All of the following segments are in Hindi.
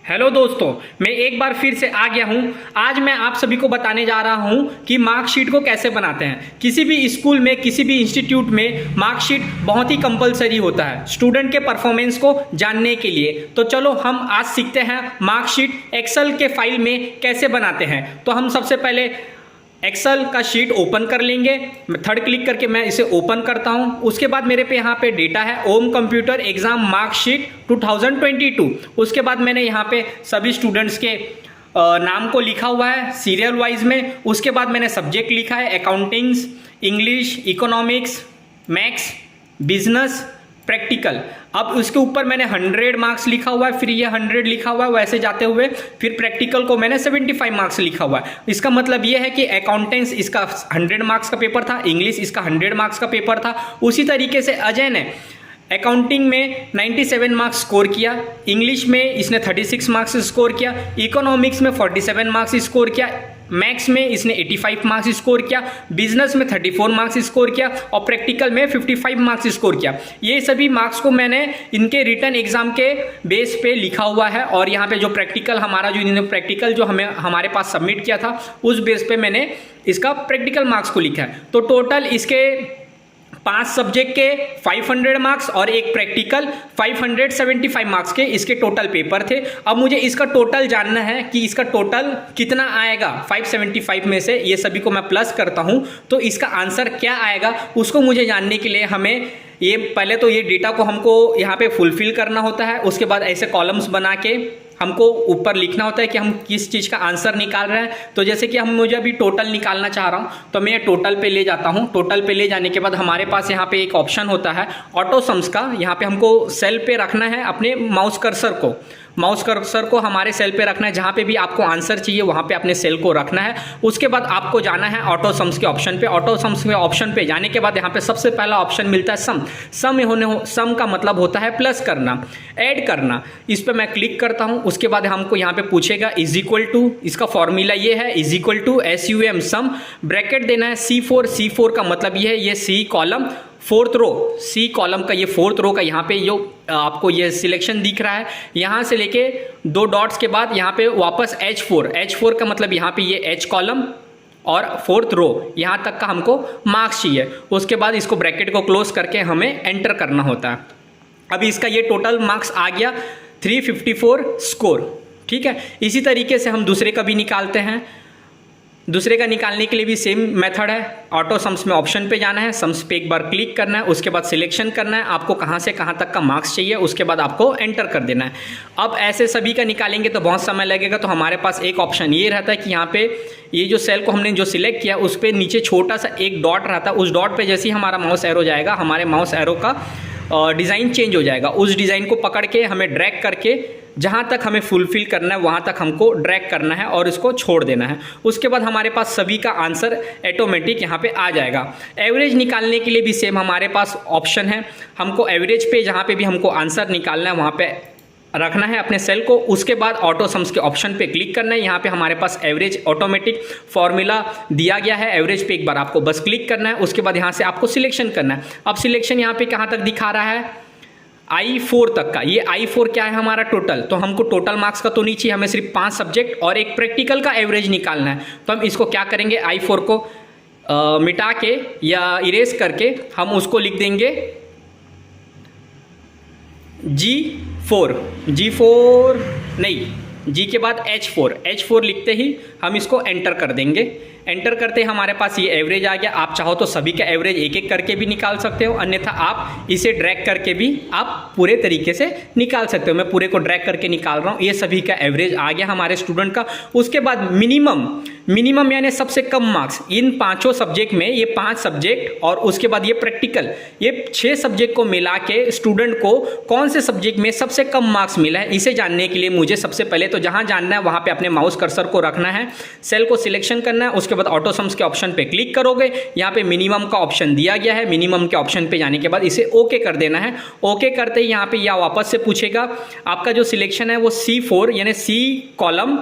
हेलो दोस्तों, मैं एक बार फिर से आ गया हूं। आज मैं आप सभी को बताने जा रहा हूं कि मार्कशीट को कैसे बनाते हैं। किसी भी स्कूल में, किसी भी इंस्टीट्यूट में मार्कशीट बहुत ही कंपलसरी होता है स्टूडेंट के परफॉर्मेंस को जानने के लिए। तो चलो हम आज सीखते हैं मार्कशीट एक्सेल के फाइल में कैसे बनाते हैं। तो हम सबसे पहले एक्सेल का शीट ओपन कर लेंगे। थर्ड क्लिक करके मैं इसे ओपन करता हूं। उसके बाद मेरे पे यहाँ पे डेटा है ओम कंप्यूटर एग्जाम मार्कशीट 2022। उसके बाद मैंने यहाँ पे सभी स्टूडेंट्स के नाम को लिखा हुआ है सीरियल वाइज में। उसके बाद मैंने सब्जेक्ट लिखा है accountings, English, economics, maths, business, practical. अब उसके ऊपर मैंने 100 मार्क्स लिखा हुआ है, फिर ये 100 लिखा हुआ है वैसे जाते हुए, फिर प्रैक्टिकल को मैंने 75 मार्क्स लिखा हुआ है। इसका मतलब ये है कि अकाउंटेंट्स इसका 100 मार्क्स का पेपर था, इंग्लिश इसका 100 मार्क्स का पेपर था। उसी तरीके से अजय ने अकाउंटिंग में 97 मार्क्स स्कोर किया, इंग्लिश में इसने 36 मार्क्स स्कोर किया, इकोनॉमिक्स में 47 मार्क्स स्कोर किया, मैथ्स में इसने 85 मार्क्स स्कोर किया, बिजनेस में 34 मार्क्स स्कोर किया और प्रैक्टिकल में 55 मार्क्स स्कोर किया। ये सभी मार्क्स को मैंने इनके रिटन एग्जाम के बेस पे लिखा हुआ है। और यहाँ पे जो प्रैक्टिकल हमारा जो इन्होंने प्रैक्टिकल जो हमारे पास सबमिट किया था उस बेस पे मैंने इसका प्रैक्टिकल मार्क्स को लिखा है। तो टोटल इसके 5 सब्जेक्ट के 500 मार्क्स और एक प्रैक्टिकल 575 मार्क्स के इसके टोटल पेपर थे। अब मुझे इसका टोटल जानना है कि इसका टोटल कितना आएगा 575 में से। ये सभी को मैं प्लस करता हूं तो इसका आंसर क्या आएगा उसको मुझे जानने के लिए हमें ये पहले तो ये डेटा को हमको यहाँ पे फुलफिल करना होता है। उसके बाद ऐसे कॉलम्स बना के हमको ऊपर लिखना होता है कि हम किस चीज़ का आंसर निकाल रहे हैं। तो जैसे कि मुझे अभी टोटल निकालना चाह रहा हूं तो मैं ये टोटल पे ले जाता हूं। टोटल पे ले जाने के बाद हमारे पास यहाँ पे एक ऑप्शन होता है ऑटो सम्स का। यहाँ पे हमको सेल पे रखना है अपने माउस कर्सर को हमारे सेल पे रखना है। जहाँ पे भी आपको आंसर चाहिए वहाँ पे अपने सेल को रखना है। उसके बाद आपको जाना है ऑटो सम्स के ऑप्शन पे। ऑटो सम्स के ऑप्शन पे जाने के बाद यहाँ पे सबसे पहला ऑप्शन मिलता है सम का मतलब होता है प्लस करना, ऐड करना। इस पर मैं क्लिक करता हूँ। उसके बाद हमको यहाँ पे पूछेगा इज इक्वल टू, इसका फॉर्मूला ये है is equal to SUM sum, bracket देना है C4 का मतलब ये है ये C column fourth row, C column का ये फोर्थ रो का यहाँ पे जो आपको ये सिलेक्शन दिख रहा है, यहाँ से लेके 2 डॉट्स के बाद यहाँ पे वापस H4 का मतलब यहाँ पे ये H कॉलम और फोर्थ रो यहाँ तक का हमको मार्क्स चाहिए। उसके बाद इसको ब्रैकेट को क्लोज करके हमें एंटर करना होता है। अभी इसका ये टोटल मार्क्स आ गया 354 स्कोर। ठीक है, इसी तरीके से हम दूसरे का भी निकालते हैं। दूसरे का निकालने के लिए भी सेम मेथड है। ऑटो सम्स में ऑप्शन पे जाना है, सम्स पे एक बार क्लिक करना है, उसके बाद सिलेक्शन करना है आपको कहाँ से कहाँ तक का मार्क्स चाहिए। उसके बाद आपको एंटर कर देना है। अब ऐसे सभी का निकालेंगे तो बहुत समय लगेगा। तो हमारे पास एक ऑप्शन ये रहता है कि यहाँ पे ये जो सेल को हमने जो सिलेक्ट किया उस पर नीचे छोटा सा एक डॉट रहता है। उस डॉट पर जैसे ही हमारा माउस एरो जाएगा हमारे माउस एरो का डिज़ाइन चेंज हो जाएगा। उस डिज़ाइन को पकड़ के हमें ड्रैग करके जहाँ तक हमें फुलफिल करना है वहाँ तक हमको ड्रैग करना है और इसको छोड़ देना है। उसके बाद हमारे पास सभी का आंसर ऑटोमेटिक यहाँ पे आ जाएगा। एवरेज निकालने के लिए भी सेम हमारे पास ऑप्शन है। हमको एवरेज पे जहाँ पे भी हमको आंसर निकालना है वहाँ पे रखना है अपने सेल को। उसके बाद ऑटो सम्स के ऑप्शन पे क्लिक करना है। यहाँ पे हमारे पास एवरेज ऑटोमेटिक फॉर्मूला दिया गया है। एवरेज पे एक बार आपको बस क्लिक करना है। उसके बाद यहाँ से आपको सिलेक्शन करना है। अब सिलेक्शन यहाँ पे कहाँ तक दिखा रहा है I4 तक का। ये I4 क्या है हमारा टोटल। तो हमको टोटल मार्क्स का तो नहीं चाहिए, हमें सिर्फ 5 सब्जेक्ट और एक प्रैक्टिकल का एवरेज निकालना है। तो हम इसको क्या करेंगे I4 को मिटा के या इरेज करके हम उसको लिख देंगे G4 नहीं, G के बाद H4 लिखते ही हम इसको एंटर कर देंगे। एंटर करते ही हमारे पास ये एवरेज आ गया। आप चाहो तो सभी का एवरेज एक एक करके भी निकाल सकते हो, अन्यथा आप इसे ड्रैग करके भी आप पूरे तरीके से निकाल सकते हो। मैं पूरे को ड्रैग करके निकाल रहा हूँ। ये सभी का एवरेज आ गया हमारे स्टूडेंट का। उसके बाद मिनिमम यानी सबसे कम मार्क्स इन 5 सब्जेक्ट में, ये 5 सब्जेक्ट और उसके बाद ये प्रैक्टिकल, ये 6 सब्जेक्ट को मिला के स्टूडेंट को कौन से सब्जेक्ट में सबसे कम मार्क्स मिला है इसे जानने के लिए मुझे सबसे पहले तो जहाँ जानना है वहाँ पे अपने माउस कर्सर को रखना है, सेल को सिलेक्शन करना है। उसके बाद ऑटो सम्स के ऑप्शन पे क्लिक करोगे, यहाँ पे मिनिमम का ऑप्शन दिया गया है। मिनिमम के ऑप्शन पे जाने के बाद इसे ओके कर देना है। ओके करते ही यहाँ पे या वापस से पूछेगा आपका जो सिलेक्शन है वो C4 यानी C कॉलम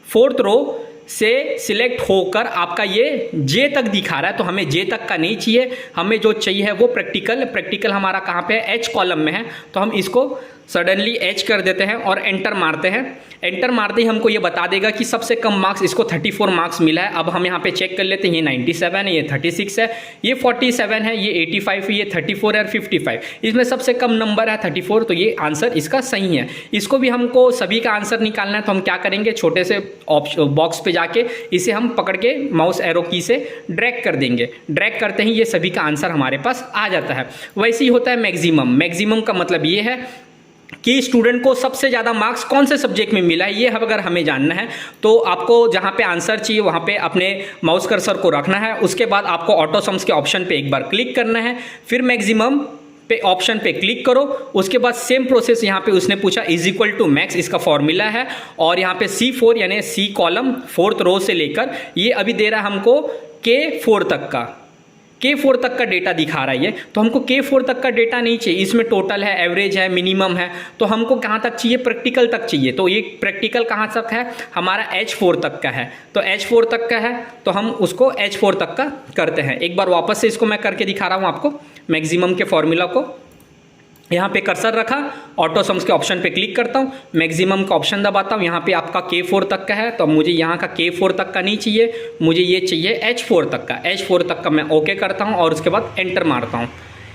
फोर्थ रो से सिलेक्ट होकर आपका ये J तक दिखा रहा है। तो हमें J तक का नहीं चाहिए, हमें जो चाहिए है वो प्रैक्टिकल हमारा कहाँ पे है, H कॉलम में है। तो हम इसको सडनली एच कर देते हैं और एंटर मारते हैं। एंटर मारते ही हमको ये बता देगा कि सबसे कम मार्क्स इसको 34 मार्क्स मिला है। अब हम यहाँ पे चेक कर लेते हैं, ये 97 है, ये 36 है, ये 47 है, ये 85 है, ये 34 है और 55। इसमें सबसे कम नंबर है 34, तो ये आंसर इसका सही है। इसको भी हमको सभी का आंसर निकालना है, तो हम क्या करेंगे, छोटे से बॉक्स पे जाके इसे हम पकड़ के माउस एरो की से ड्रैग कर देंगे। ड्रैग करते ही ये सभी का आंसर हमारे पास आ जाता है। वैसे ही होता है मैक्सिमम। मैक्सिमम का मतलब ये है कि स्टूडेंट को सबसे ज़्यादा मार्क्स कौन से सब्जेक्ट में मिला है, ये अगर हमें जानना है तो आपको जहाँ पे आंसर चाहिए वहाँ पे अपने माउस कर्सर को रखना है। उसके बाद आपको ऑटो सम्स के ऑप्शन पे एक बार क्लिक करना है, फिर मैक्सिमम पे ऑप्शन पे क्लिक करो। उसके बाद सेम प्रोसेस यहाँ पे उसने पूछा इज इक्वल टू मैक्स, इसका फॉर्मूला है, और यहाँ पे C4 यानी C कॉलम 4th रो से लेकर ये अभी दे रहा है हमको K4 तक का, K4 तक का डेटा दिखा रहा है ये। तो हमको K4 तक का डेटा नहीं चाहिए, इसमें टोटल है, एवरेज है, मिनिमम है, तो हमको कहाँ तक चाहिए, प्रैक्टिकल तक चाहिए। तो ये प्रैक्टिकल कहाँ तक है, हमारा H4 तक का है। तो H4 तक का है तो हम उसको H4 तक का करते हैं। एक बार वापस से इसको मैं करके दिखा रहा हूँ आपको, मैक्सिमम के फॉर्मूला को यहाँ पे कर्सर रखा, ऑटो सम्स के ऑप्शन पे क्लिक करता हूँ, मैक्सिमम का ऑप्शन दबाता हूँ। यहाँ पे आपका K4 तक का है, तो मुझे यहाँ का K4 तक का नहीं चाहिए, मुझे ये चाहिए H4 तक का। H4 तक का मैं ओके करता हूँ और उसके बाद एंटर मारता हूँ।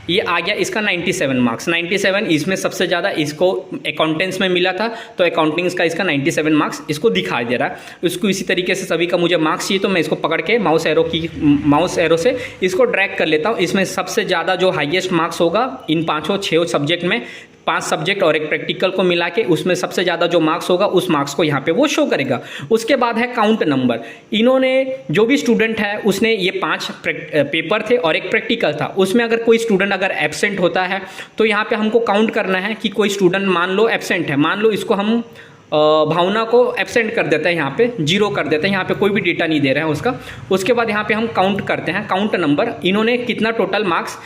ये आ गया इसका 97 मार्क्स। 97 इसमें सबसे ज़्यादा इसको अकाउंटेंट्स में मिला था, तो अकाउंटिंग्स का इसका 97 मार्क्स इसको दिखाई दे रहा है। इसको इसी तरीके से सभी का मुझे मार्क्स चाहिए, तो मैं इसको पकड़ के माउस एरो से इसको ड्रैग कर लेता हूँ। इसमें सबसे ज़्यादा जो हाईएस्ट मार्क्स होगा इन 5-6 सब्जेक्ट में, 5 सब्जेक्ट और एक प्रैक्टिकल को मिला के, उसमें सबसे ज़्यादा जो मार्क्स होगा उस मार्क्स को यहाँ पे वो शो करेगा। उसके बाद है काउंट नंबर। इन्होंने जो भी स्टूडेंट है उसने ये 5 पेपर थे और एक प्रैक्टिकल था, उसमें अगर कोई स्टूडेंट अगर एब्सेंट होता है तो यहाँ पे हमको काउंट करना है कि कोई स्टूडेंट मान लो एब्सेंट है, मान लो इसको हम भावना को एब्सेंट कर देते हैं, यहाँ पे 0 कर देते हैं, यहाँ पे कोई भी डेटा नहीं दे रहे हैं उसका। उसके बाद यहाँ पे हम काउंट करते हैं, काउंट नंबर, इन्होंने कितना टोटल मार्क्स,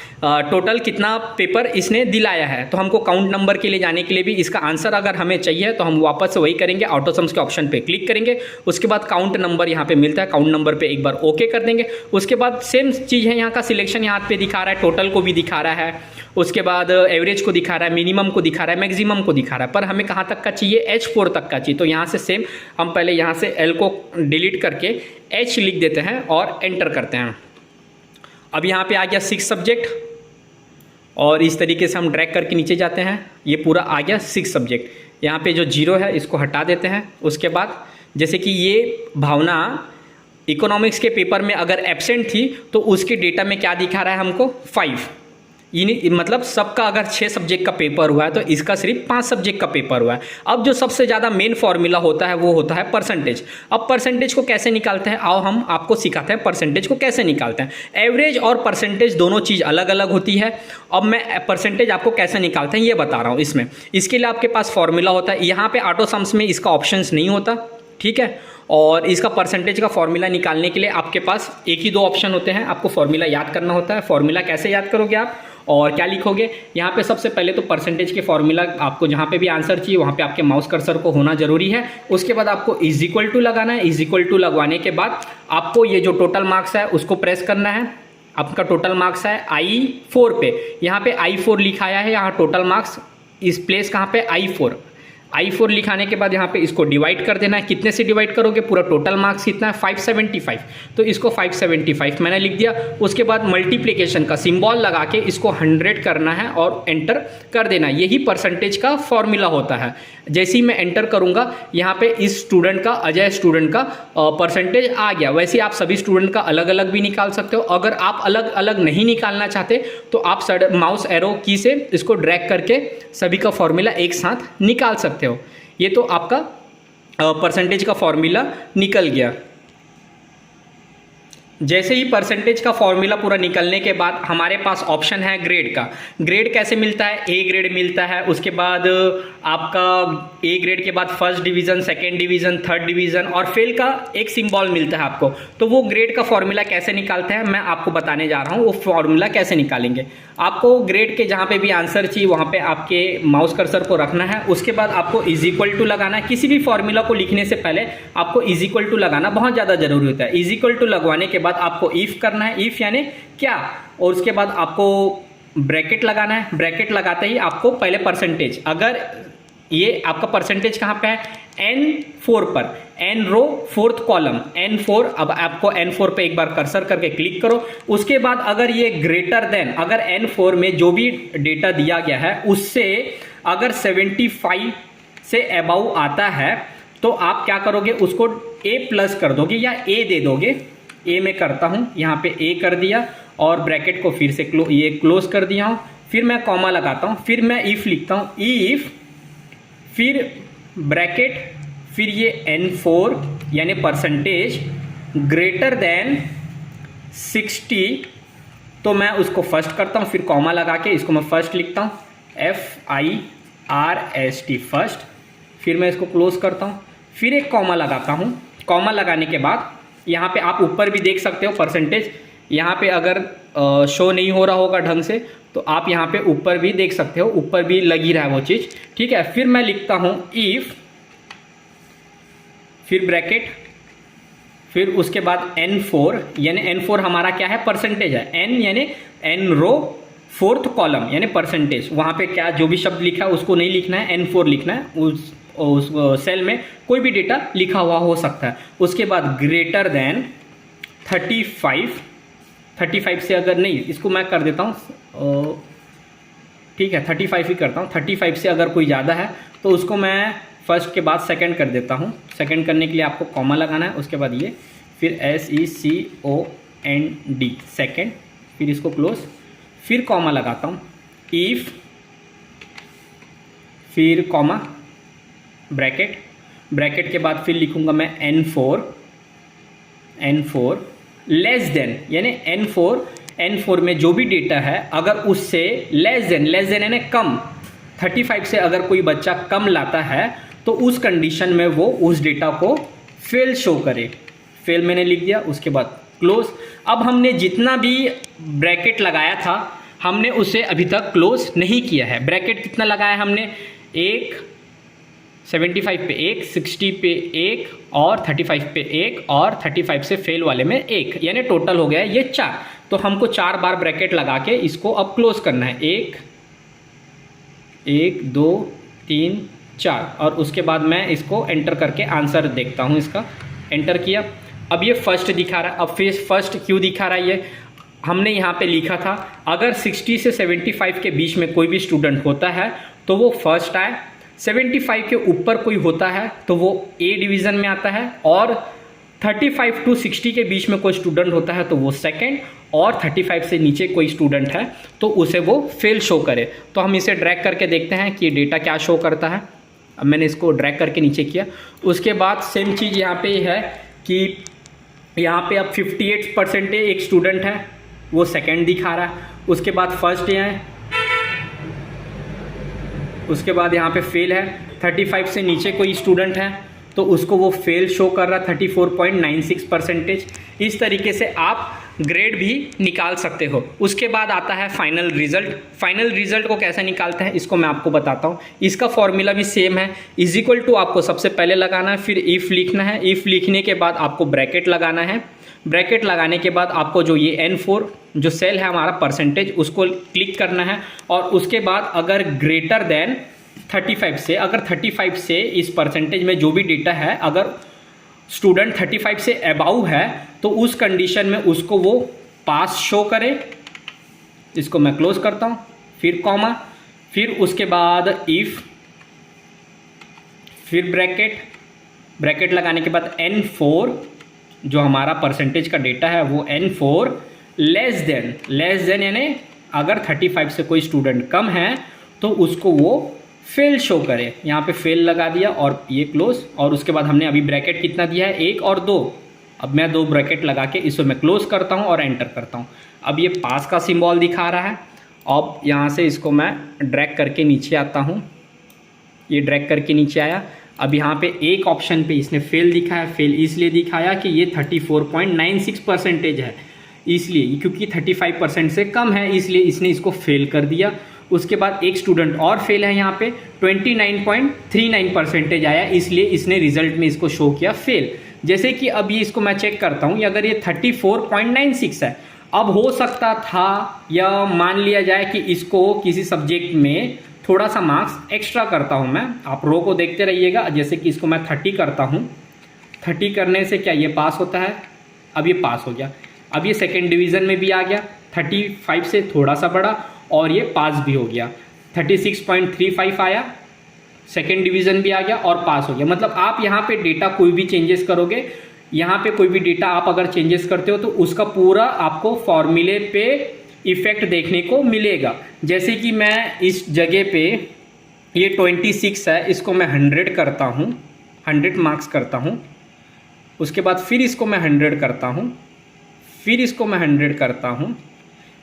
टोटल कितना पेपर इसने दिलाया है। तो हमको काउंट नंबर के लिए जाने के लिए भी इसका आंसर अगर हमें चाहिए तो हम वापस से वही करेंगे, ऑटो सम्स के ऑप्शन पे क्लिक करेंगे। उसके बाद काउंट नंबर यहाँ पे मिलता है, काउंट नंबर पे एक बार ओके कर देंगे। उसके बाद सेम चीज़ है, यहाँ का सिलेक्शन यहाँ पे दिखा रहा है, टोटल को भी दिखा रहा है, उसके बाद एवरेज को दिखा रहा है, मिनिमम को दिखा रहा है, मैक्सिमम को दिखा रहा है, पर हमें कहाँ तक का चाहिए, H4 तक का चाहिए। तो यहाँ से सेम हम पहले यहाँ से L को डिलीट करके H लिख देते हैं और एंटर करते हैं। अब यहाँ पे आ गया 6 सब्जेक्ट, और इस तरीके से हम ड्रैग करके नीचे जाते हैं, ये पूरा आ गया 6 सब्जेक्ट। यहाँ पे जो 0 है इसको हटा देते हैं। उसके बाद जैसे कि ये भावना इकोनॉमिक्स के पेपर में अगर एब्सेंट थी तो उसके डेटा में क्या दिखा रहा है हमको, 5। मतलब सबका अगर 6 सब्जेक्ट का पेपर हुआ है तो इसका सिर्फ 5 सब्जेक्ट का पेपर हुआ है। अब जो सबसे ज़्यादा मेन फॉर्मूला होता है वो होता है परसेंटेज। अब परसेंटेज को कैसे निकालते हैं, आओ हम आपको सिखाते हैं परसेंटेज को कैसे निकालते हैं। एवरेज और परसेंटेज दोनों चीज़ अलग अलग होती है। अब मैं परसेंटेज आपको कैसे निकालते हैं ये बता रहा हूँ। इसमें इसके लिए आपके पास फॉर्मूला होता है, यहाँ पे ऑटो सम्स में इसका ऑप्शंस नहीं होता, ठीक है। और इसका परसेंटेज का फॉर्मूला निकालने के लिए आपके पास एक ही 2 ऑप्शन होते हैं, आपको फॉर्मूला याद करना होता है। फॉर्मूला कैसे याद करोगे आप और क्या लिखोगे, यहाँ पे सबसे पहले तो परसेंटेज के फॉर्मूला आपको जहाँ पे भी आंसर चाहिए वहाँ पे आपके माउस कर्सर को होना जरूरी है। उसके बाद आपको इज इक्वल टू लगाना है। इज इक्वल टू लगवाने के बाद आपको ये जो टोटल मार्क्स है उसको प्रेस करना है। आपका टोटल मार्क्स है I4 पे, यहाँ पे I4 लिखाया है, यहाँ टोटल मार्क्स इस प्लेस कहाँ पे I4 लिखाने के बाद यहाँ पे इसको डिवाइड कर देना है। कितने से डिवाइड करोगे, पूरा टोटल मार्क्स कितना है 575, तो इसको 575 मैंने लिख दिया। उसके बाद मल्टीप्लिकेशन का सिंबल लगा के इसको 100 करना है और एंटर कर देना। यही परसेंटेज का फॉर्मूला होता है। जैसे ही मैं एंटर करूंगा यहाँ पे इस स्टूडेंट का, अजय स्टूडेंट का परसेंटेज आ गया। वैसे आप सभी स्टूडेंट का अलग अलग भी निकाल सकते हो। अगर आप अलग अलग नहीं निकालना चाहते तो आप माउस एरो की से इसको ड्रैग करके सभी का फॉर्मूला एक साथ निकाल सकते हो। ये तो आपका परसेंटेज का फॉर्मूला निकल गया। जैसे ही परसेंटेज का फॉर्मूला पूरा निकलने के बाद हमारे पास ऑप्शन है ग्रेड का। ग्रेड कैसे मिलता है, ए ग्रेड मिलता है। उसके बाद आपका ए ग्रेड के बाद first division, second division, third division और फेल का एक सिंबल मिलता है आपको। तो वो ग्रेड का फॉर्मूला कैसे निकालते हैं मैं आपको बताने जा रहा हूँ। वो फॉर्मूला कैसे निकालेंगे, आपको ग्रेड के जहाँ पे भी आंसर चाहिए वहाँ पे आपके माउस कर्सर को रखना है। उसके बाद आपको इज इक्वल टू लगाना है। किसी भी फॉर्मूला को लिखने से पहले आपको इज इक्वल टू लगाना बहुत ज़्यादा जरूरी होता है। इज इक्वल टू लगवाने के बाद आपको इफ़ करना है, इफ़ यानी क्या, और उसके बाद आपको ब्रैकेट लगाना है। ब्रैकेट लगाते ही आपको पहले परसेंटेज, अगर ये आपका परसेंटेज कहाँ पे है, N4 पर, N रो 4th कॉलम N4। अब आपको N4 पे एक बार कर्सर करके क्लिक करो। उसके बाद अगर ये ग्रेटर देन, अगर N4 में जो भी डेटा दिया गया है उससे अगर 75 से अबव आता है तो आप क्या करोगे, उसको A+ कर दोगे या A दे दोगे। A में करता हूँ, यहाँ पे A कर दिया और ब्रैकेट को फिर से ये क्लोज कर दिया हूँ। फिर मैं कॉमा लगाता हूँ, फिर मैं इफ लिखता हूँ, इफ, फिर ब्रैकेट, फिर ये N4 यानी परसेंटेज ग्रेटर देन 60, तो मैं उसको फर्स्ट करता हूँ, फिर कॉमा लगा के इसको मैं फर्स्ट लिखता हूँ, FIRST फर्स्ट। फिर मैं इसको क्लोज करता हूँ, फिर एक कॉमा लगाता हूँ। कॉमा लगाने के बाद यहाँ पे आप ऊपर भी देख सकते हो परसेंटेज, यहाँ पे अगर शो नहीं हो रहा होगा ढंग से तो आप यहाँ पे ऊपर भी देख सकते हो, ऊपर भी लगी रहा है वो चीज़, ठीक है। फिर मैं लिखता हूँ इफ, फिर ब्रैकेट, फिर उसके बाद N4 यानी N4 हमारा क्या है, परसेंटेज है। N यानी N रो 4th कॉलम यानी परसेंटेज, वहाँ पे क्या जो भी शब्द लिखा है उसको नहीं लिखना है, N4 लिखना है। उस सेल में कोई भी डेटा लिखा हुआ हो सकता है। उसके बाद ग्रेटर देन 35 से अगर नहीं, इसको मैं कर देता हूँ, ठीक है 35 ही करता हूँ। 35 से अगर कोई ज़्यादा है तो उसको मैं फर्स्ट के बाद सेकंड कर देता हूँ। सेकंड करने के लिए आपको कॉमा लगाना है, उसके बाद ये, फिर SECOND सेकंड, फिर इसको क्लोज, फिर कॉमा लगाता हूँ, इफ, फिर कॉमा, ब्रैकेट, ब्रैकेट के बाद फिर लिखूँगा मैं N4 लेस देन यानी N4 में जो भी डेटा है अगर उससे लेस देन यानी कम, 35 से अगर कोई बच्चा कम लाता है तो उस कंडीशन में वो उस डेटा को फेल शो करे। फेल मैंने लिख दिया, उसके बाद क्लोज। अब हमने जितना भी ब्रैकेट लगाया था हमने उसे अभी तक क्लोज नहीं किया है। ब्रैकेट कितना लगाया हमने, एक 75 पे एक, 60 पे एक और 35 पे एक और 35 से फेल वाले में एक, यानी टोटल हो गया है ये 4। तो हमको 4 बार ब्रैकेट लगा के इसको अब क्लोज करना है, 1 2 3 4, और उसके बाद मैं इसको एंटर करके आंसर देखता हूँ इसका। एंटर किया, अब ये फर्स्ट दिखा रहा है। अब फिर फर्स्ट क्यों दिखा रहा है, ये हमने यहाँ पे लिखा था अगर 60 से 75 के बीच में कोई भी स्टूडेंट होता है तो वो फर्स्ट आए, 75 के ऊपर कोई होता है तो वो A डिवीज़न में आता है, और 35 टू 60 के बीच में कोई स्टूडेंट होता है तो वो सेकंड, और 35 से नीचे कोई स्टूडेंट है तो उसे वो फेल शो करे। तो हम इसे ड्रैग करके देखते हैं कि डेटा क्या शो करता है। अब मैंने इसको ड्रैग करके नीचे किया। उसके बाद सेम चीज़ यहाँ पे है कि यहाँ पे अब 58% एक स्टूडेंट है वो सेकंड दिखा रहा है, उसके बाद फर्स्ट है, उसके बाद यहाँ पे फेल है। 35 से नीचे कोई स्टूडेंट है तो उसको वो फेल शो कर रहा, 34.96%। इस तरीके से आप ग्रेड भी निकाल सकते हो। उसके बाद आता है फाइनल रिजल्ट। फाइनल रिजल्ट को कैसे निकालते हैं इसको मैं आपको बताता हूँ। इसका फॉर्मूला भी सेम है, इज इक्वल टू आपको सबसे पहले लगाना है, फिर इफ़ लिखना है, इफ़ लिखने के बाद आपको ब्रैकेट लगाना है, ब्रैकेट लगाने के बाद आपको जो ये N4 जो सेल है हमारा परसेंटेज उसको क्लिक करना है, और उसके बाद अगर ग्रेटर देन 35 से, अगर 35 से इस परसेंटेज में जो भी डेटा है अगर स्टूडेंट 35 से अबाउ है तो उस कंडीशन में उसको वो पास शो करे। इसको मैं क्लोज करता हूँ, फिर कॉमा, फिर उसके बाद इफ़, फिर ब्रैकेट, ब्रैकेट लगाने के बाद N4 जो हमारा परसेंटेज का डेटा है वो N4 लेस देन यानी अगर 35 से कोई स्टूडेंट कम है तो उसको वो फेल शो करे। यहाँ पे फेल लगा दिया और ये क्लोज, और उसके बाद हमने अभी ब्रैकेट कितना दिया है 1 और 2। अब मैं 2 ब्रैकेट लगा के इसको मैं क्लोज करता हूँ और एंटर करता हूँ। अब ये पास का सिंबल दिखा रहा है। अब यहाँ से इसको मैं ड्रैग करके नीचे आता हूँ, ये ड्रैग करके नीचे आया। अब यहाँ पे एक ऑप्शन पे इसने फेल दिखा है, फेल इसलिए दिखाया कि ये 34.96% है, इसलिए क्योंकि 35% से कम है इसलिए इसने इसको फेल कर दिया। उसके बाद एक स्टूडेंट और फेल है, यहाँ पे 29.39% आया, इसलिए इसने रिजल्ट में इसको शो किया फेल। जैसे कि अब ये इसको मैं चेक करता हूँ, अगर ये 34.96 है, अब हो सकता था या मान लिया जाए कि इसको किसी सब्जेक्ट में थोड़ा सा मार्क्स एक्स्ट्रा करता हूँ मैं। आप रो को देखते रहिएगा। जैसे कि इसको मैं 30 करता हूँ, 30 करने से क्या ये पास होता है, अब ये पास हो गया। अब ये सेकेंड डिवीज़न में भी आ गया, 35 से थोड़ा सा बड़ा, और ये पास भी हो गया। 36.35 आया, सेकेंड डिवीज़न भी आ गया और पास हो गया। मतलब आप यहाँ पे डेटा कोई भी चेंजेस करोगे, यहाँ पे कोई भी डेटा आप अगर चेंजेस करते हो तो उसका पूरा आपको फॉर्मूले पे इफेक्ट देखने को मिलेगा। जैसे कि मैं इस जगह पे ये 26 है, इसको मैं 100 करता हूँ, 100 मार्क्स करता हूँ। उसके बाद फिर इसको मैं 100 करता हूँ, फिर इसको मैं 100 करता हूँ।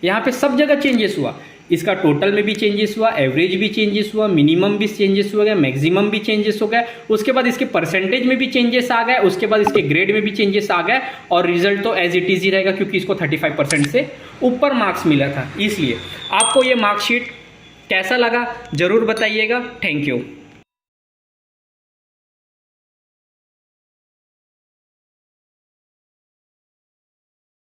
यहाँ पे सब जगह चेंजेस हुआ। इसका टोटल में भी चेंजेस हुआ, एवरेज भी चेंजेस हुआ, मिनिमम भी चेंजेस हो गया, मैक्सिमम भी चेंजेस हो गया। उसके बाद इसके परसेंटेज में भी चेंजेस आ गए, उसके बाद इसके ग्रेड में भी चेंजेस आ गए, और रिजल्ट तो एज इट इज ही रहेगा क्योंकि इसको 35% से ऊपर मार्क्स मिला था। इसलिए आपको ये मार्कशीट कैसा लगा ज़रूर बताइएगा। Thank you.